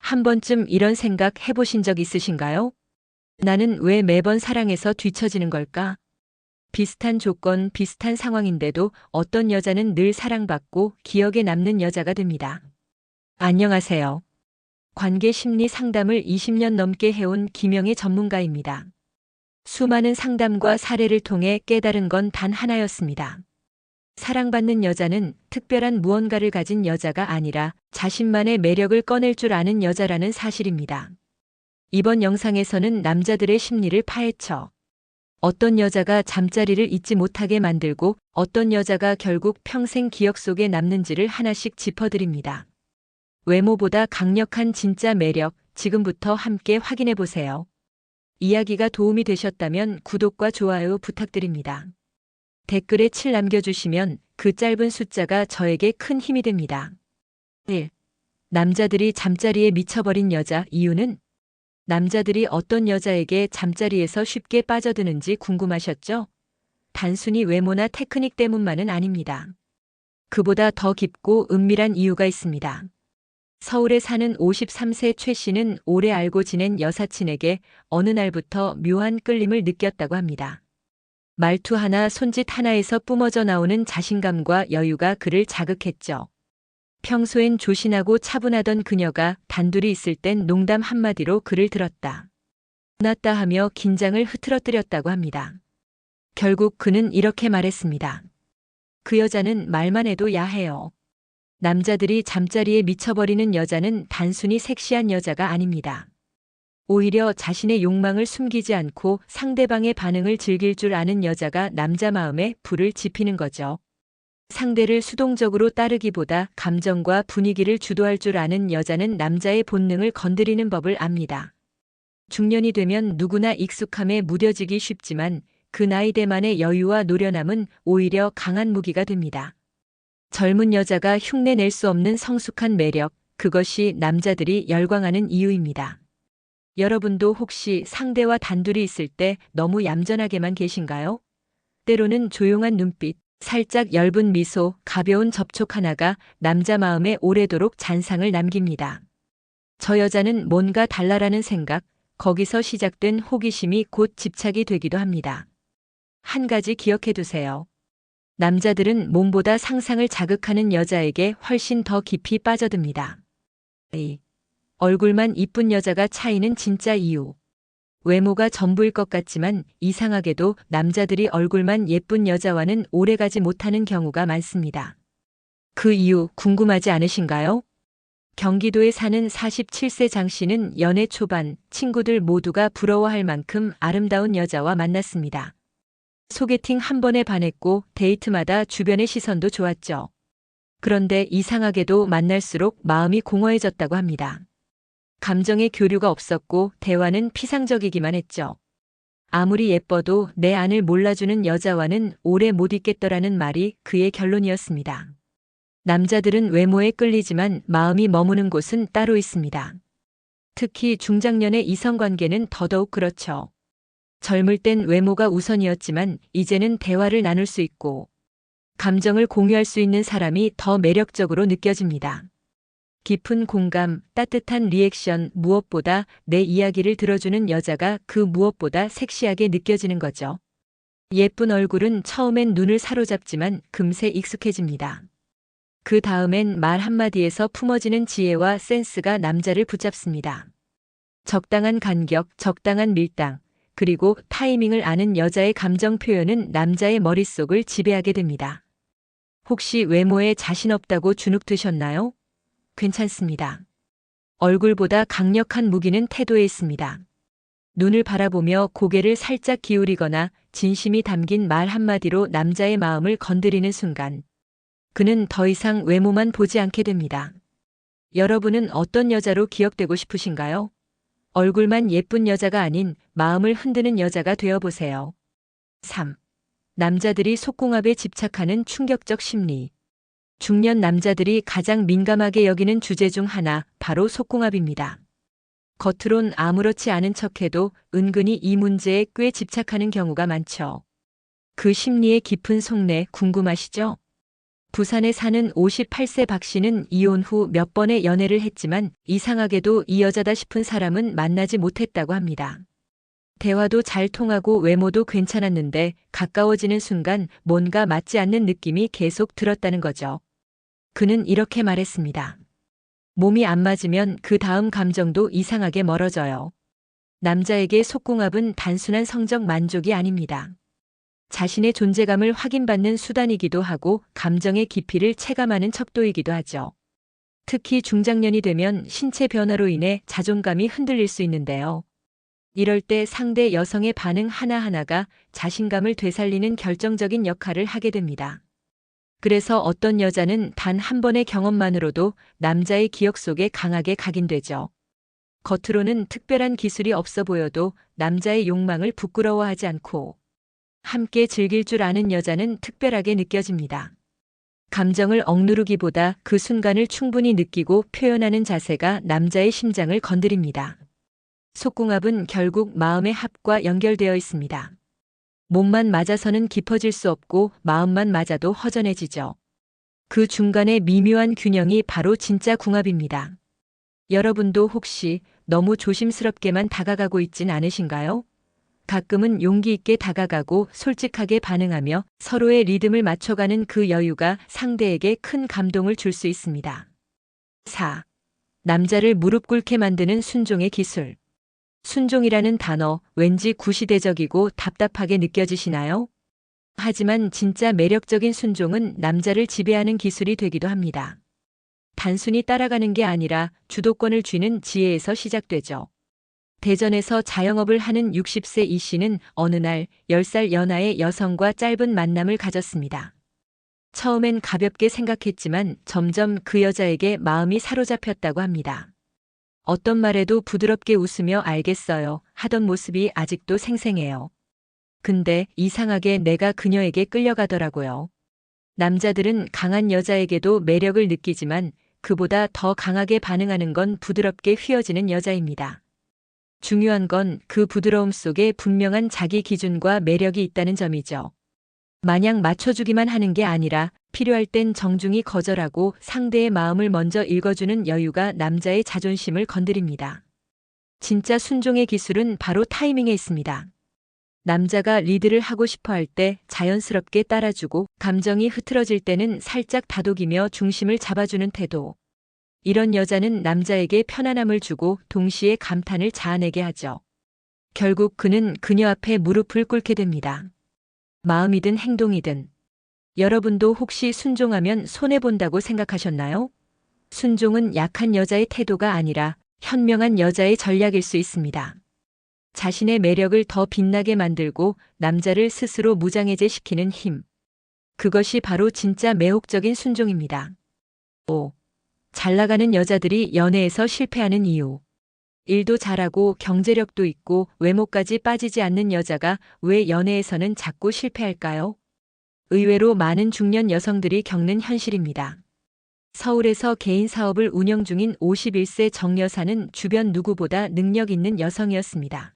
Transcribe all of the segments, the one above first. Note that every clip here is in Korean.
한 번쯤 이런 생각 해보신 적 있으신가요? 나는 왜 매번 사랑에서 뒤처지는 걸까? 비슷한 조건, 비슷한 상황인데도 어떤 여자는 늘 사랑받고 기억에 남는 여자가 됩니다. 안녕하세요. 관계 심리 상담을 20년 넘게 해온 김영애 전문가입니다. 수많은 상담과 사례를 통해 깨달은 건 단 하나였습니다. 사랑받는 여자는 특별한 무언가를 가진 여자가 아니라 자신만의 매력을 꺼낼 줄 아는 여자라는 사실입니다. 이번 영상에서는 남자들의 심리를 파헤쳐 어떤 여자가 잠자리를 잊지 못하게 만들고 어떤 여자가 결국 평생 기억 속에 남는지를 하나씩 짚어드립니다. 외모보다 강력한 진짜 매력, 지금부터 함께 확인해 보세요. 이야기가 도움이 되셨다면 구독과 좋아요 부탁드립니다. 댓글에 7 남겨주시면 그 짧은 숫자가 저에게 큰 힘이 됩니다. 1. 남자들이 잠자리에 미쳐버린 여자 이유는? 남자들이 어떤 여자에게 잠자리에서 쉽게 빠져드는지 궁금하셨죠? 단순히 외모나 테크닉 때문만은 아닙니다. 그보다 더 깊고 은밀한 이유가 있습니다. 서울에 사는 53세 최 씨는 오래 알고 지낸 여사친에게 어느 날부터 묘한 끌림을 느꼈다고 합니다. 말투 하나, 손짓 하나에서 뿜어져 나오는 자신감과 여유가 그를 자극했죠. 평소엔 조신하고 차분하던 그녀가 단둘이 있을 땐 농담 한마디로 그를 들었다 놨다 하며 긴장을 흐트러뜨렸다고 합니다. 결국 그는 이렇게 말했습니다. 그 여자는 말만 해도 야해요. 남자들이 잠자리에 미쳐버리는 여자는 단순히 섹시한 여자가 아닙니다. 오히려 자신의 욕망을 숨기지 않고 상대방의 반응을 즐길 줄 아는 여자가 남자 마음에 불을 지피는 거죠. 상대를 수동적으로 따르기보다 감정과 분위기를 주도할 줄 아는 여자는 남자의 본능을 건드리는 법을 압니다. 중년이 되면 누구나 익숙함에 무뎌지기 쉽지만 그 나이대만의 여유와 노련함은 오히려 강한 무기가 됩니다. 젊은 여자가 흉내낼 수 없는 성숙한 매력, 그것이 남자들이 열광하는 이유입니다. 여러분도 혹시 상대와 단둘이 있을 때 너무 얌전하게만 계신가요? 때로는 조용한 눈빛, 살짝 엷은 미소, 가벼운 접촉 하나가 남자 마음에 오래도록 잔상을 남깁니다. 저 여자는 뭔가 달라라는 생각, 거기서 시작된 호기심이 곧 집착이 되기도 합니다. 한 가지 기억해 두세요. 남자들은 몸보다 상상을 자극하는 여자에게 훨씬 더 깊이 빠져듭니다. 얼굴만 이쁜 여자가 차이는 진짜 이유. 외모가 전부일 것 같지만 이상하게도 남자들이 얼굴만 예쁜 여자와는 오래가지 못하는 경우가 많습니다. 그 이유 궁금하지 않으신가요? 경기도에 사는 47세 장 씨는 연애 초반 친구들 모두가 부러워할 만큼 아름다운 여자와 만났습니다. 소개팅 한 번에 반했고 데이트마다 주변의 시선도 좋았죠. 그런데 이상하게도 만날수록 마음이 공허해졌다고 합니다. 감정의 교류가 없었고 대화는 피상적이기만 했죠. 아무리 예뻐도 내 안을 몰라주는 여자와는 오래 못 있겠더라는 말이 그의 결론이었습니다. 남자들은 외모에 끌리지만 마음이 머무는 곳은 따로 있습니다. 특히 중장년의 이성관계는 더더욱 그렇죠. 젊을 땐 외모가 우선이었지만 이제는 대화를 나눌 수 있고 감정을 공유할 수 있는 사람이 더 매력적으로 느껴집니다. 깊은 공감, 따뜻한 리액션, 무엇보다 내 이야기를 들어주는 여자가 그 무엇보다 섹시하게 느껴지는 거죠. 예쁜 얼굴은 처음엔 눈을 사로잡지만 금세 익숙해집니다. 그 다음엔 말 한마디에서 품어지는 지혜와 센스가 남자를 붙잡습니다. 적당한 간격, 적당한 밀당, 그리고 타이밍을 아는 여자의 감정 표현은 남자의 머릿속을 지배하게 됩니다. 혹시 외모에 자신 없다고 주눅 드셨나요? 괜찮습니다. 얼굴보다 강력한 무기는 태도에 있습니다. 눈을 바라보며 고개를 살짝 기울이거나 진심이 담긴 말 한마디로 남자의 마음을 건드리는 순간 그는 더 이상 외모만 보지 않게 됩니다. 여러분은 어떤 여자로 기억되고 싶으신가요? 얼굴만 예쁜 여자가 아닌 마음을 흔드는 여자가 되어보세요. 3. 남자들이 속궁합에 집착하는 충격적 심리. 중년 남자들이 가장 민감하게 여기는 주제 중 하나, 바로 속궁합입니다. 겉으론 아무렇지 않은 척해도 은근히 이 문제에 꽤 집착하는 경우가 많죠. 그 심리의 깊은 속내 궁금하시죠? 부산에 사는 58세 박 씨는 이혼 후 몇 번의 연애를 했지만 이상하게도 이 여자다 싶은 사람은 만나지 못했다고 합니다. 대화도 잘 통하고 외모도 괜찮았는데 가까워지는 순간 뭔가 맞지 않는 느낌이 계속 들었다는 거죠. 그는 이렇게 말했습니다. 몸이 안 맞으면 그 다음 감정도 이상하게 멀어져요. 남자에게 속궁합은 단순한 성적 만족이 아닙니다. 자신의 존재감을 확인받는 수단이기도 하고 감정의 깊이를 체감하는 척도이기도 하죠. 특히 중장년이 되면 신체 변화로 인해 자존감이 흔들릴 수 있는데요. 이럴 때 상대 여성의 반응 하나하나가 자신감을 되살리는 결정적인 역할을 하게 됩니다. 그래서 어떤 여자는 단 한 번의 경험만으로도 남자의 기억 속에 강하게 각인되죠. 겉으로는 특별한 기술이 없어 보여도 남자의 욕망을 부끄러워하지 않고 함께 즐길 줄 아는 여자는 특별하게 느껴집니다. 감정을 억누르기보다 그 순간을 충분히 느끼고 표현하는 자세가 남자의 심장을 건드립니다. 속궁합은 결국 마음의 합과 연결되어 있습니다. 몸만 맞아서는 깊어질 수 없고 마음만 맞아도 허전해지죠. 그 중간의 미묘한 균형이 바로 진짜 궁합입니다. 여러분도 혹시 너무 조심스럽게만 다가가고 있진 않으신가요? 가끔은 용기 있게 다가가고 솔직하게 반응하며 서로의 리듬을 맞춰가는 그 여유가 상대에게 큰 감동을 줄 수 있습니다. 4. 남자를 무릎 꿇게 만드는 순종의 기술. 순종이라는 단어 왠지 구시대적이고 답답하게 느껴지시나요? 하지만 진짜 매력적인 순종은 남자를 지배하는 기술이 되기도 합니다. 단순히 따라가는 게 아니라 주도권을 쥐는 지혜에서 시작되죠. 대전에서 자영업을 하는 60세 이 씨는 어느 날 10살 연하의 여성과 짧은 만남을 가졌습니다. 처음엔 가볍게 생각했지만 점점 그 여자에게 마음이 사로잡혔다고 합니다. 어떤 말에도 부드럽게 웃으며 알겠어요 하던 모습이 아직도 생생해요. 근데 이상하게 내가 그녀에게 끌려가더라고요. 남자들은 강한 여자에게도 매력을 느끼지만 그보다 더 강하게 반응하는 건 부드럽게 휘어지는 여자입니다. 중요한 건 그 부드러움 속에 분명한 자기 기준과 매력이 있다는 점이죠. 마냥 맞춰주기만 하는 게 아니라 필요할 땐 정중히 거절하고 상대의 마음을 먼저 읽어주는 여유가 남자의 자존심을 건드립니다. 진짜 순종의 기술은 바로 타이밍에 있습니다. 남자가 리드를 하고 싶어 할 때 자연스럽게 따라주고 감정이 흐트러질 때는 살짝 다독이며 중심을 잡아주는 태도. 이런 여자는 남자에게 편안함을 주고 동시에 감탄을 자아내게 하죠. 결국 그는 그녀 앞에 무릎을 꿇게 됩니다. 마음이든 행동이든. 여러분도 혹시 순종하면 손해본다고 생각하셨나요? 순종은 약한 여자의 태도가 아니라 현명한 여자의 전략일 수 있습니다. 자신의 매력을 더 빛나게 만들고 남자를 스스로 무장해제시키는 힘. 그것이 바로 진짜 매혹적인 순종입니다. 5. 잘 나가는 여자들이 연애에서 실패하는 이유. 일도 잘하고 경제력도 있고 외모까지 빠지지 않는 여자가 왜 연애에서는 자꾸 실패할까요? 의외로 많은 중년 여성들이 겪는 현실입니다. 서울에서 개인 사업을 운영 중인 51세 정 여사는 주변 누구보다 능력 있는 여성이었습니다.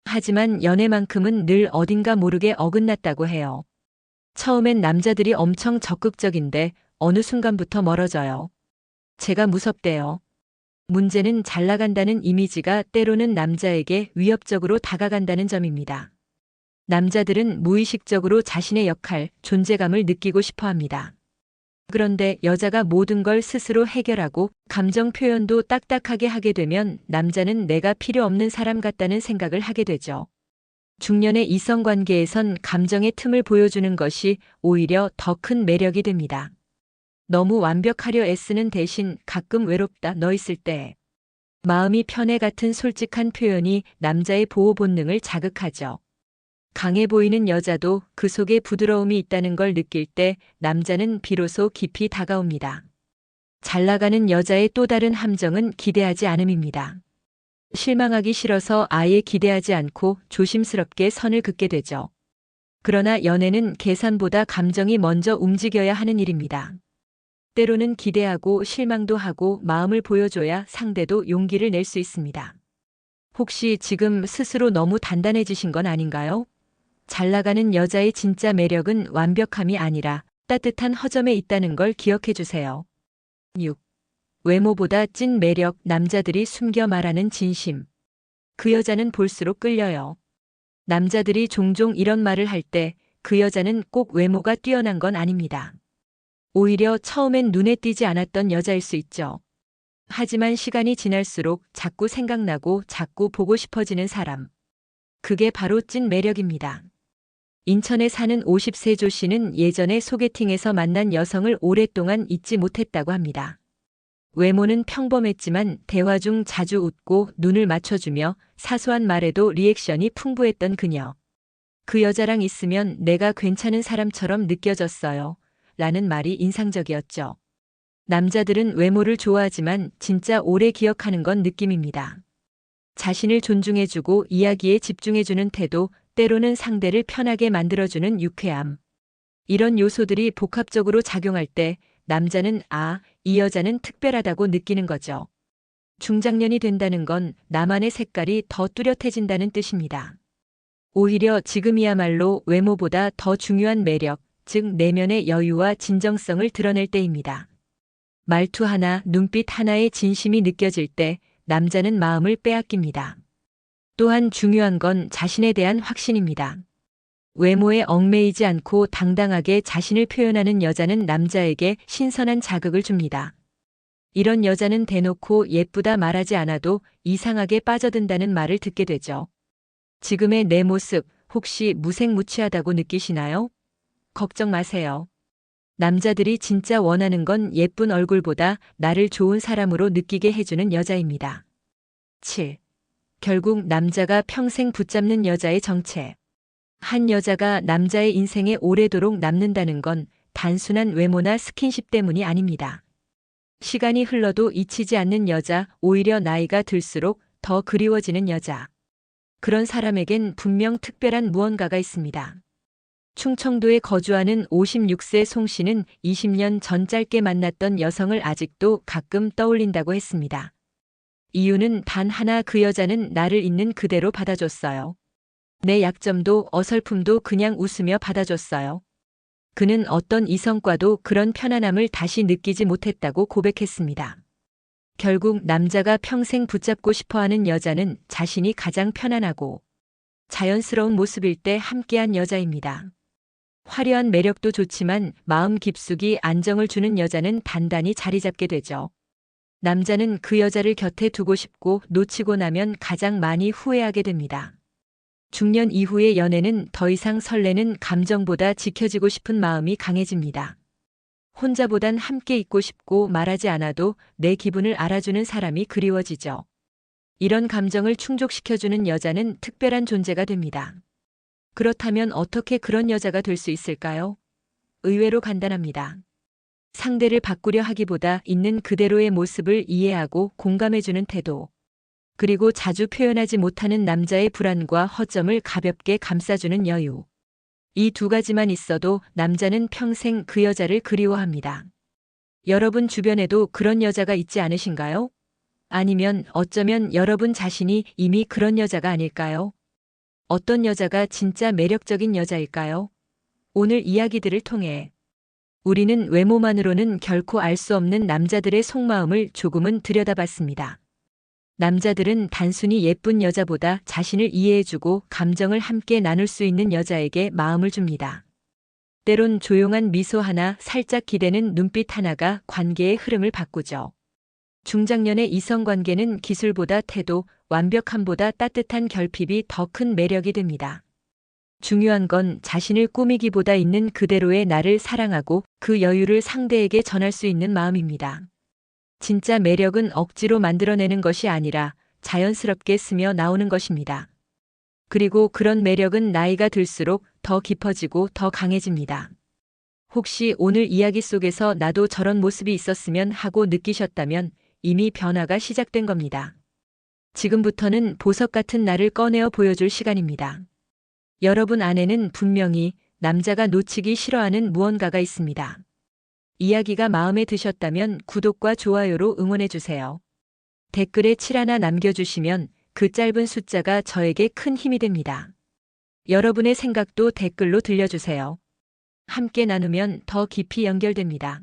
하지만 연애만큼은 늘 어딘가 모르게 어긋났다고 해요. 처음엔 남자들이 엄청 적극적인데 어느 순간부터 멀어져요. 제가 무섭대요. 문제는 잘 나간다는 이미지가 때로는 남자에게 위협적으로 다가간다는 점입니다. 남자들은 무의식적으로 자신의 역할, 존재감을 느끼고 싶어 합니다. 그런데 여자가 모든 걸 스스로 해결하고 감정 표현도 딱딱하게 하게 되면 남자는 내가 필요 없는 사람 같다는 생각을 하게 되죠. 중년의 이성관계에선 감정의 틈을 보여주는 것이 오히려 더 큰 매력이 됩니다. 너무 완벽하려 애쓰는 대신 가끔 외롭다 너 있을 때 마음이 편해 같은 솔직한 표현이 남자의 보호 본능을 자극하죠. 강해 보이는 여자도 그 속에 부드러움이 있다는 걸 느낄 때 남자는 비로소 깊이 다가옵니다. 잘 나가는 여자의 또 다른 함정은 기대하지 않음입니다. 실망하기 싫어서 아예 기대하지 않고 조심스럽게 선을 긋게 되죠. 그러나 연애는 계산보다 감정이 먼저 움직여야 하는 일입니다. 때로는 기대하고 실망도 하고 마음을 보여줘야 상대도 용기를 낼 수 있습니다. 혹시 지금 스스로 너무 단단해지신 건 아닌가요? 잘 나가는 여자의 진짜 매력은 완벽함이 아니라 따뜻한 허점에 있다는 걸 기억해 주세요. 6. 외모보다 찐 매력, 남자들이 숨겨 말하는 진심. 그 여자는 볼수록 끌려요. 남자들이 종종 이런 말을 할 때 그 여자는 꼭 외모가 뛰어난 건 아닙니다. 오히려 처음엔 눈에 띄지 않았던 여자일 수 있죠. 하지만 시간이 지날수록 자꾸 생각나고 자꾸 보고 싶어지는 사람. 그게 바로 찐 매력입니다. 인천에 사는 50세 조 씨는 예전에 소개팅에서 만난 여성을 오랫동안 잊지 못했다고 합니다. 외모는 평범했지만 대화 중 자주 웃고 눈을 맞춰주며 사소한 말에도 리액션이 풍부했던 그녀. 그 여자랑 있으면 내가 괜찮은 사람처럼 느껴졌어요. 라는 말이 인상적이었죠. 남자들은 외모를 좋아하지만 진짜 오래 기억하는 건 느낌입니다. 자신을 존중해주고 이야기에 집중해주는 태도, 때로는 상대를 편하게 만들어주는 유쾌함. 이런 요소들이 복합적으로 작용할 때 남자는 이 여자는 특별하다고 느끼는 거죠. 중장년이 된다는 건 나만의 색깔이 더 뚜렷해진다는 뜻입니다. 오히려 지금이야말로 외모보다 더 중요한 매력, 즉 내면의 여유와 진정성을 드러낼 때입니다. 말투 하나, 눈빛 하나의 진심이 느껴질 때 남자는 마음을 빼앗깁니다. 또한 중요한 건 자신에 대한 확신입니다. 외모에 얽매이지 않고 당당하게 자신을 표현하는 여자는 남자에게 신선한 자극을 줍니다. 이런 여자는 대놓고 예쁘다 말하지 않아도 이상하게 빠져든다는 말을 듣게 되죠. 지금의 내 모습 혹시 무색무취하다고 느끼시나요? 걱정 마세요. 남자들이 진짜 원하는 건 예쁜 얼굴보다 나를 좋은 사람으로 느끼게 해주는 여자입니다. 7. 결국 남자가 평생 붙잡는 여자의 정체. 한 여자가 남자의 인생에 오래도록 남는다는 건 단순한 외모나 스킨십 때문이 아닙니다. 시간이 흘러도 잊히지 않는 여자, 오히려 나이가 들수록 더 그리워지는 여자. 그런 사람에겐 분명 특별한 무언가가 있습니다. 충청도에 거주하는 56세 송 씨는 20년 전 짧게 만났던 여성을 아직도 가끔 떠올린다고 했습니다. 이유는 단 하나, 그 여자는 나를 있는 그대로 받아줬어요. 내 약점도 어설픔도 그냥 웃으며 받아줬어요. 그는 어떤 이성과도 그런 편안함을 다시 느끼지 못했다고 고백했습니다. 결국 남자가 평생 붙잡고 싶어하는 여자는 자신이 가장 편안하고 자연스러운 모습일 때 함께한 여자입니다. 화려한 매력도 좋지만 마음 깊숙이 안정을 주는 여자는 단단히 자리 잡게 되죠. 남자는 그 여자를 곁에 두고 싶고 놓치고 나면 가장 많이 후회하게 됩니다. 중년 이후의 연애는 더 이상 설레는 감정보다 지켜지고 싶은 마음이 강해집니다. 혼자보단 함께 있고 싶고 말하지 않아도 내 기분을 알아주는 사람이 그리워지죠. 이런 감정을 충족시켜주는 여자는 특별한 존재가 됩니다. 그렇다면 어떻게 그런 여자가 될 수 있을까요? 의외로 간단합니다. 상대를 바꾸려 하기보다 있는 그대로의 모습을 이해하고 공감해주는 태도. 그리고 자주 표현하지 못하는 남자의 불안과 허점을 가볍게 감싸주는 여유. 이 두 가지만 있어도 남자는 평생 그 여자를 그리워합니다. 여러분 주변에도 그런 여자가 있지 않으신가요? 아니면 어쩌면 여러분 자신이 이미 그런 여자가 아닐까요? 어떤 여자가 진짜 매력적인 여자일까요? 오늘 이야기들을 통해 우리는 외모만으로는 결코 알 수 없는 남자들의 속마음을 조금은 들여다봤습니다. 남자들은 단순히 예쁜 여자보다 자신을 이해해주고 감정을 함께 나눌 수 있는 여자에게 마음을 줍니다. 때론 조용한 미소 하나, 살짝 기대는 눈빛 하나가 관계의 흐름을 바꾸죠. 중장년의 이성관계는 기술보다 태도, 완벽함보다 따뜻한 결핍이 더 큰 매력이 됩니다. 중요한 건 자신을 꾸미기보다 있는 그대로의 나를 사랑하고 그 여유를 상대에게 전할 수 있는 마음입니다. 진짜 매력은 억지로 만들어내는 것이 아니라 자연스럽게 스며 나오는 것입니다. 그리고 그런 매력은 나이가 들수록 더 깊어지고 더 강해집니다. 혹시 오늘 이야기 속에서 나도 저런 모습이 있었으면 하고 느끼셨다면 이미 변화가 시작된 겁니다. 지금부터는 보석 같은 나를 꺼내어 보여줄 시간입니다. 여러분 안에는 분명히 남자가 놓치기 싫어하는 무언가가 있습니다. 이야기가 마음에 드셨다면 구독과 좋아요로 응원해주세요. 댓글에 7 하나 남겨주시면 그 짧은 숫자가 저에게 큰 힘이 됩니다. 여러분의 생각도 댓글로 들려주세요. 함께 나누면 더 깊이 연결됩니다.